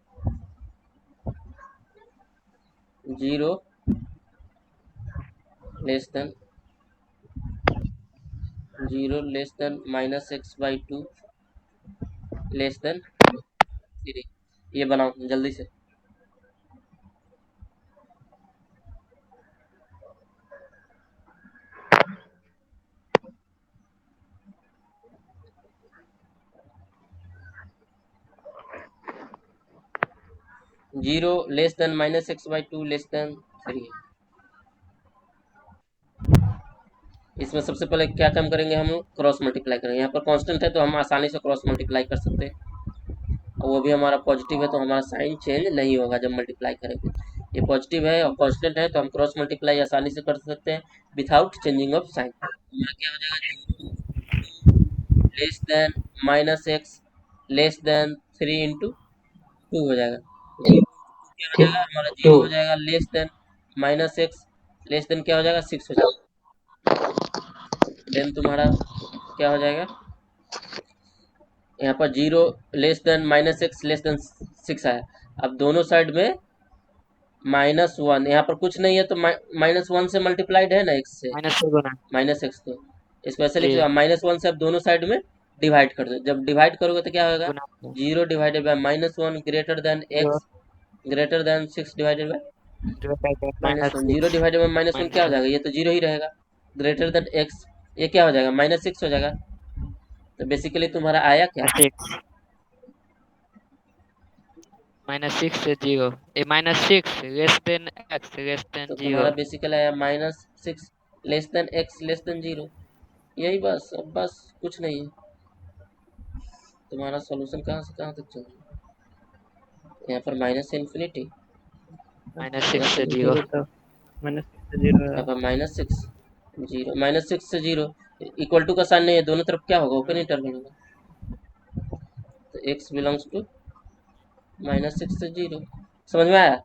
A: 0 less then -x/2 less than 3। ये बनाओ जल्दी से। 0 less then -x/2 less than 3। इसमें सबसे पहले क्या काम करेंगे, हम क्रॉस मल्टीप्लाई करेंगे। यहाँ पर कांस्टेंट है तो हम आसानी से क्रॉस मल्टीप्लाई कर सकते हैं, और वो भी हमारा पॉजिटिव है, तो हमारा साइन चेंज नहीं होगा जब मल्टीप्लाई करेंगे। ये पॉजिटिव है और कांस्टेंट है, तो हम क्रॉस मल्टीप्लाई आसानी से कर सकते हैं विदाउट चेंजिंग ऑफ साइन। हमारा क्या हो जाएगा, less than -x less then 3 into 2 हो जाएगा। क्या हो जाएगा हमारा, 0 हो जाएगा, less than -x less than क्या हो जाएगा, 6 हो जाएगा। देन तुम्हारा क्या हो जाएगा, यहाँ पर 0 less than -x less then 6 आया। अब दोनों साइड में -1, यहाँ पर कुछ नहीं है तो -1 से मल्टीप्लाइड है ना x से,
C: -2 गुना।
A: -x तो स्पेशली
C: जी
A: -1 से अब दोनों साइड में डिवाइड कर दो। जब डिवाइड करोगे तो क्या होगा,
C: गुना
A: 0 divided by -1 greater than
C: 0
A: x greater then 6 divided by -1। 0
C: -6
A: divided by -1 क्या हो
C: -1
A: जाएगा, ये तो 0 ही रहेगा। ग्रेटर देन x, ये क्या हो जाएगा, -6 हो जाएगा। तो बेसिकली तुम्हारा आया क्या,
C: -6 -6 से 0 ए -6 less than x less then
A: तो
C: 0।
A: तुम्हारा बेसिकली आया -6 less than x less then 0। यही बस, अब बस कुछ नहीं है। तुम्हारा सॉल्यूशन कहाँ से कहाँ तक चल, यहाँ पर -इन्फिनिटी,
C: -6 से 0
B: 0 तक -6
E: से जीरो
A: यहाँ पर -6 0 -6 से 0 इक्वल टू का साइन नहीं है, दोनों तरफ क्या होगा, ओपन इंटरवल होगा। तो x बिलोंग्स टू -6 से 0। समझ में आया?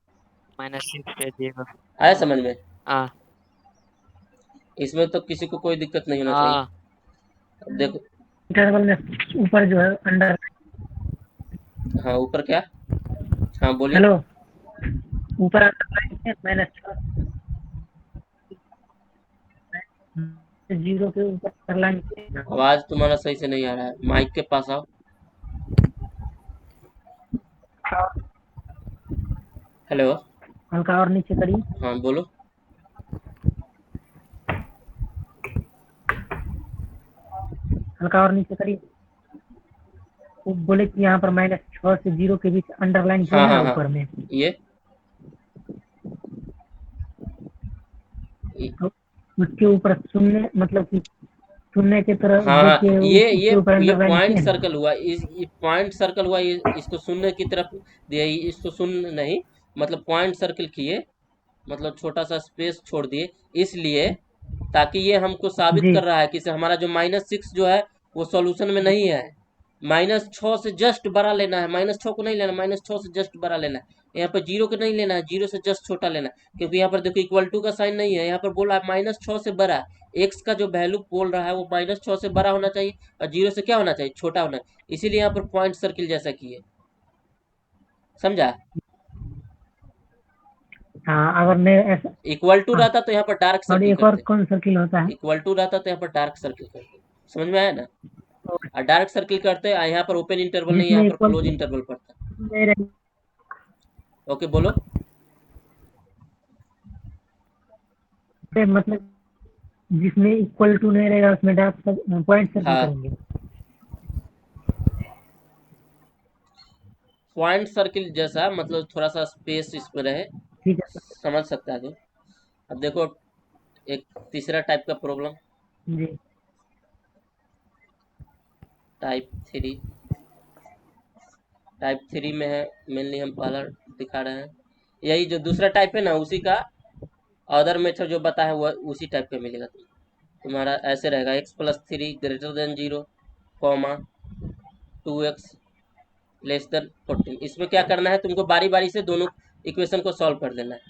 C: -6 से 0।
A: आया समझ में?
C: हाँ
A: इसमें तो किसी को कोई दिक्कत नहीं होना चाहिए।
C: हाँ
A: अब देखो,
D: इंटरवल में ऊपर जो है अंडर,
A: हाँ ऊपर क्या, हाँ बोलिए।
D: हेलो, ऊपर अंडरलाइन है -0 के ऊपर अंडरलाइन है।
A: आवाज तुम्हारा सही से नहीं आ रहा है, माइक के पास आओ। हेलो,
D: हल्का और नीचे करिए।
A: हाँ बोलो।
D: हल्का और नीचे करिए। वो बोले कि यहाँ पर -6 से 0 के बीच अंडरलाइन जो
A: हाँ
D: है
A: हाँ
D: ना
A: हाँ,
D: ऊपर में,
A: ये
D: तो उसके ऊपर शून्य, मतलब कि शून्य की तरह
A: हाँ हाँ,
D: देखिए, उसके ऊपर
A: ये
D: अंडरलाइन
A: पॉइंट
D: किए हैं।
A: सर्कल हुआ, ये पॉइंट सर्कल हुआ, इसको शून्य की तरफ दिया, इसको शून्य नहीं, मतलब पॉइंट सर्कल किए, मतलब छोटा सा स्पेस छोड़ दिए, इसलिए ताकि ये हमको साबित
D: जी
A: कर रहा है कि हमारा जो -6 जो है वो सॉल्यूशन में नहीं है। -6 से जस्ट बड़ा लेना है, -6 को नहीं लेना, -6 से जस्ट बड़ा लेना है। यहाँ पर 0 को नहीं लेना है, 0 से जस्ट छोटा लेना है, क्योंकि यहाँ पर देखो इक्वल टू का साइन नहीं है, यहाँ पर बोल रहा है -6 से बड़ा। एक्स का जो वैल्यू बोल रहा है वो -6 से बड़ा होना चाहिए और 0 से क्या होना चाहिए, छोटा होना चाहिए, इसीलिए यहाँ पर पॉइंट सर्किल जैसा किए। समझा?
D: हाँ, अगर मैं ऐसा,
A: इक्वल टू
D: हाँ,
A: रहता तो यहाँ पर डार्क
D: और
A: सर्किल
D: एक और
A: करते,
D: कौन सर्किल होता है?
A: इक्वल टू रहता तो यहाँ पर डार्क सर्किल करते। समझ में आया ना? और डार्क सर्किल करते हैं, यहाँ पर ओपन इंटरवल नहीं, यहाँ
D: जिसमें
A: पर
D: इक्वल
A: क्लोज इंटरवल पड़ता है।
D: नहीं रहे,
A: ओके बोलो।
D: मतलब जिसमें इक्वल टू नहीं रहेगा उसमें डार्क पॉइंट सर्किल
A: हाँ,
D: करेंगे।
A: पॉइंट सर्किल जैसा, मतलब थोड़ा सा स्पेस इसमें रहे,
D: ठीक है
A: समझ सकता है जो। अब देखो एक तीसरा टाइप का प्रॉब्लम,
D: जी।
A: टाइप 3। टाइप 3 में है, मेनली हम पहला दिखा रहे हैं, यही जो दूसरा टाइप है ना उसी का अदर मेथड जो बता है वो उसी टाइप का मिलेगा तुम्हारा। ऐसे रहेगा x+3 greater than 0, comma 2x less than 14। इसमें क्या करना है तुमको, बारी बारी से दोनों इक्वेशन को सॉल्व कर देना है।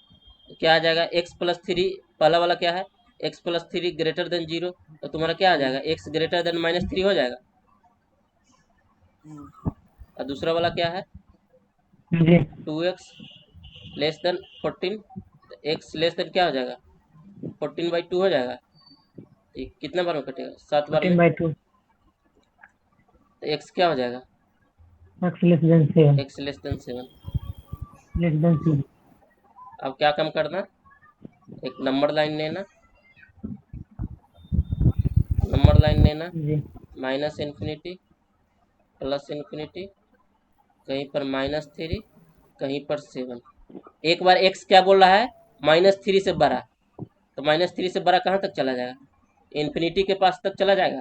A: तो क्या आ जाएगा, x+3, पहला वाला क्या है, x+3 ग्रेटर देन 0, तो तुम्हारा क्या आ जाएगा, x ग्रेटर देन -3 हो जाएगा। और दूसरा वाला क्या है,
D: जी
A: 2x लेस देन 14, तो x लेस देन क्या हो जाएगा, 14/2 हो जाएगा। ये कितने बार में कटेगा, 7 बार में।
D: 14/2
A: तो x क्या हो जाएगा,
D: x less then 7
A: x less then 7।
D: Less than 3
A: अब क्या कम करना, एक नंबर लाइन लेना, नंबर लाइन लेना,
D: जी
A: -∞, +∞, कहीं पर -3, कहीं पर 7। एक बार x क्या बोल रहा है, -3 से बड़ा, तो -3 से बड़ा कहाँ तक चला जाएगा, इन्फिनिटी के पास तक चला जाएगा।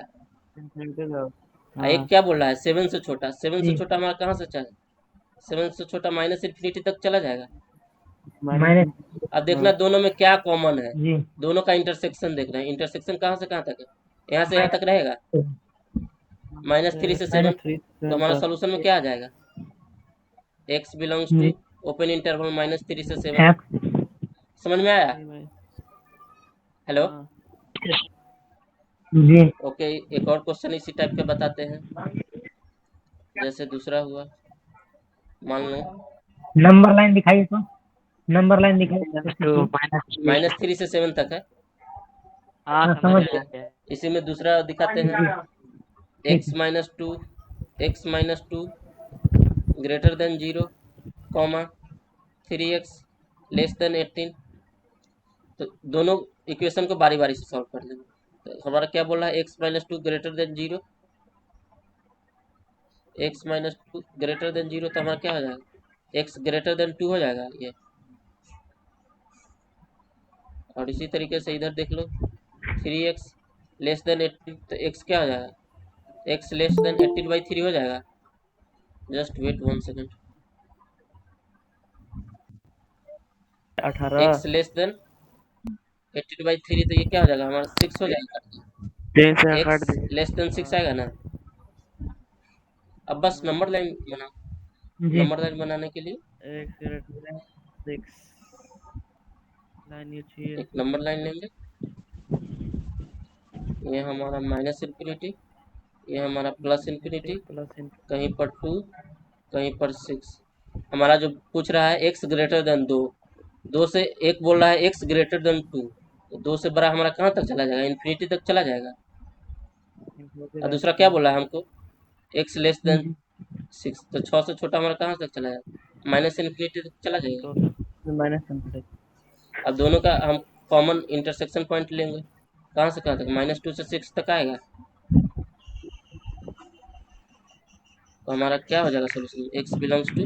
A: और एक
E: हाँ
A: क्या बोल रहा है, 7 से छोटा, 7 से
D: जी
A: छोटा हमारा कहाँ से चला, 7 से छोटा -∞ तक चला जाएगा।
D: माइनस
A: अब देखना दोनों में क्या कॉमन है,
D: जी
A: दोनों का इंटरसेक्शन देखना है, इंटरसेक्शन कहाँ से कहाँ तक है, यहाँ से यहाँ तक रहेगा, -3 से 7,
E: -3
A: तो हमारा सोल्यूशन में क्या आ जाएगा, x बिलोंग्स टू
D: जी
A: ओपन इंटरवल -3 से 7।
D: x
A: समझ में आया? हेलो,
E: हाँ
D: जी
A: ओके। एक और क्वेश्चन इसी टाइप के बताते हैं, जैसे दूसरा हुआ, मान लो
D: नंबर लाइन दिखाइए, तो नंबर लाइन दिखाइए।
C: -2 -3।
A: -3 से 7 तक है।
C: हाँ
D: हाँ
C: समझ
D: समझ
C: में आ
D: गया।
C: गया।
A: इसी में दूसरा दिखाते हैं,
D: ठीक
A: x -2, x-2 greater than 0, comma 3x less then 18। तो दोनों इक्वेशन को बारी बारी से सॉल्व कर लेंगे। तो हमारा क्या बोल रहा है, x-2 greater than 0, x-2 greater than 0, तो हमारा क्या हो जाएगा, x ग्रेटर देन 2 हो जाएगा ये। और इसी तरीके से इधर देख लो, 3x लेस देन 18, तो x क्या हो जाएगा, x लेस देन 18/3 हो जाएगा। Just wait 1 second,
E: 18
A: x less than 18/3 तो ये क्या हो जाएगा हमारा 6 हो जाएगा।
E: 3 से काट
A: एक्स
E: दीजिए।
A: लेस देन 6 आएगा ना। अब बस नंबर लाइन बना,
D: जी
A: नंबर लाइन बनाने के लिए
E: x greater than 6 लाइन ये चाहिए
A: एक नंबर लाइन लेंगे। ये हमारा माइनस इन्फिनिटी, ये हमारा प्लस इन्फिनिटी,
E: प्लस
A: कहीं पर 2, कहीं पर 6। हमारा जो पूछ रहा है एक्स ग्रेटर देन 2, 2 से एक बोल रहा है एक्स ग्रेटर देन 2, तो 2 से बड़ा हमारा कहाँ तक चला जाएगा, इन्फिनिटी तक चला जाएगा। और दूसरा क्या बोला है हमको, एक्स लेस देन 6, तो 6 से छोटा हमारा कहाँ तक चला जाएगा, माइनस इन्फिनिटी तक चला जाएगा।
E: तो माइनस इन्फिनिटी।
A: अब दोनों का हम कॉमन इंटरसेक्शन पॉइंट लेंगे, कहाँ से कहाँ तक, -2 से 6 तक आएगा। तो हमारा क्या हो जाएगा सोल्यूशन, x बिलोंग्स टू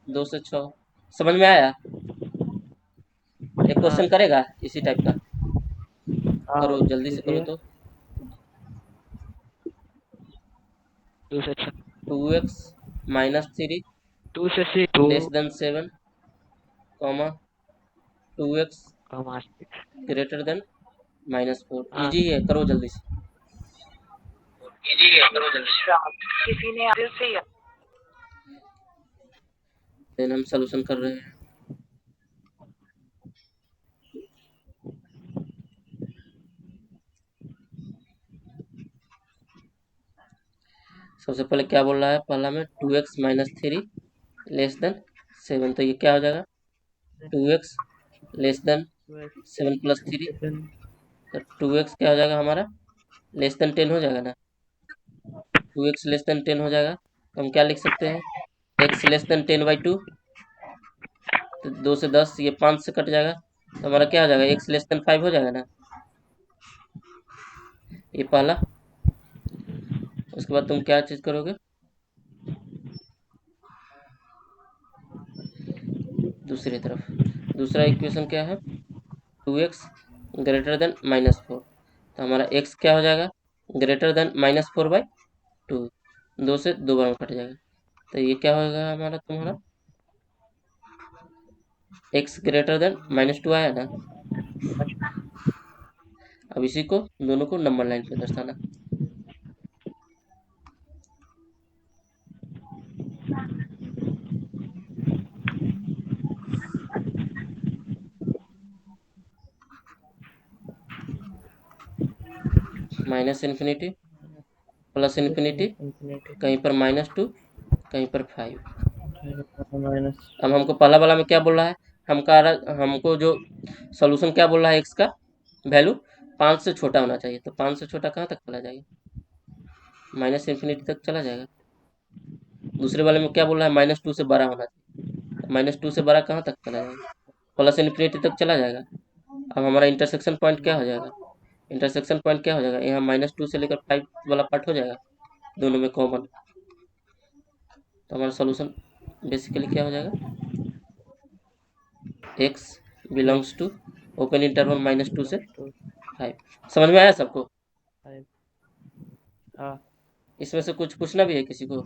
A: 2 से 6। समझ में आया। एक क्वेश्चन करेगा इसी टाइप का, करो जल्दी से करो तो।
C: 2 से 6
A: 2x -3
C: 2 से 6
A: less than 7, 2x
C: comma
A: greater than -4।
C: हाँ।
A: इजी है, करो जल्दी से।
F: किसी ने दिल से
A: देन हम सोल्यूशन कर रहे हैं। सबसे पहले क्या बोल रहा है, पहला में 2x -3 लेस देन 7, तो ये क्या हो जाएगा 2x लेस देन 7 + 3, तो 2x क्या हो जाएगा हमारा लेस देन 10 हो जाएगा ना। 2x लेस देन 10 हो जाएगा, तो हम क्या लिख सकते हैं, x लेस देन 10/2, तो 2 से 10, ये 5 से कट जाएगा, तो हमारा क्या हो जाएगा x लेस देन 5 हो जाएगा ना। ये पहला। उसके बाद तुम क्या चीज करोगे, दूसरी तरफ दूसरा इक्वेशन क्या है, 2x ग्रेटर देन -4, तो हमारा x क्या हो जाएगा ग्रेटर देन -4/2, 2 से 2 बार में कट जाएगा, तो ये क्या होगा हमारा तुम्हारा x ग्रेटर देन -2 आया ना। अब इसी को दोनों को नंबर लाइन पे दर्शाना। -इन्फिनिटी प्लस इन्फिनिटी, कहीं पर -2, कहीं पर 5। अब हमको पहला वाला में क्या बोल रहा है, हमको जो सॉल्यूशन क्या बोल रहा है, x का वैल्यू 5 से छोटा होना चाहिए, तो 5 से छोटा कहाँ तक चला जाएगा, -इन्फिनिटी तक चला जाएगा। दूसरे वाले में क्या बोल रहा है, -2 से बड़ा होना चाहिए, -2 से बड़ा कहाँ तक चला जाएगा, प्लस इन्फिनिटी तक चला जाएगा। अब हमारा इंटरसेक्शन पॉइंट क्या हो जाएगा, इंटरसेक्शन पॉइंट क्या हो जाएगा, यहाँ -2 से लेकर 5 वाला पार्ट हो जाएगा, दोनों में कॉमन। तो हमारा सॉल्यूशन बेसिकली क्या हो जाएगा, x belongs to open interval -2 से 5। समझ में आया सबको। इसमें से कुछ पूछना भी है किसी को।